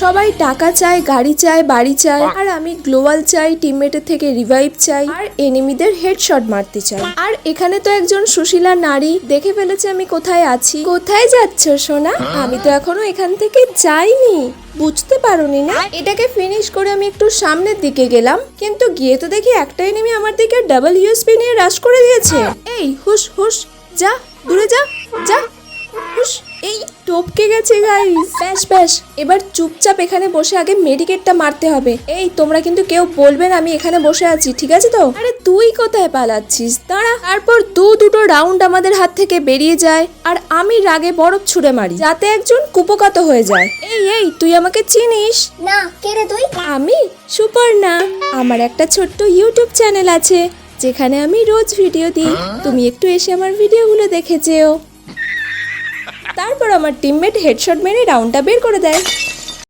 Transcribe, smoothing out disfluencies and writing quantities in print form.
সবাই টাকা চায়, গাড়ি চায়, বাড়ি চায়, আর আমি গ্লোবাল চাই, টিমমেটের থেকে রিভাইভ চাই, আর এনিমিদের হেডশট মারতে চাই। আর এখানে তো একজন সুশীলা নারী দেখে ফেলেছে আমি কোথায় আছি। কোথায় যাচ্ছ সোনা? আমি তো এখনো এখান থেকে যাইনি, বুঝতে পারোনি না? এটাকে ফিনিশ করে আমি একটু সামনের দিকে গেলাম, কিন্তু গিয়ে তো দেখি একটা এনিমি আমার দিকে ডাবল ইউএসপি নিয়ে রাশ করে দিয়েছে। এই হুশ হুশ, যা দূরে যা, যা হুশ। এই টপকে গেছে গাইস। ব্যাস ব্যাস, এবার চুপচাপ এখানে বসে আগে মেডিকেটটা মারতে হবে। এই তোমরা কিন্তু কেউ বলবে না আমি এখানে বসে আছি, ঠিক আছে তো? আরে তুই কোথায় পালাচ্ছিস? দাঁড়া। তারপর দুটো রাউন্ড আমাদের হাত থেকে বেরিয়ে যায়, আর আমি রাগে বরফ ছুঁড়ে মারি যাতে একজন কুপোকাত হয়ে যায়। এই তুই আমাকে চিনিস? না, কে রে তুই? আমি সুপর্ণা। আমার একটা ছোট্ট ইউটিউব চ্যানেল আছে যেখানে আমি রোজ ভিডিও দিই। তুমি একটু এসে আমার ভিডিওগুলো দেখে যেও। তারপর আমার টিমমেট হেডশট মেরে রাউন্ডটা বের করে দেয়।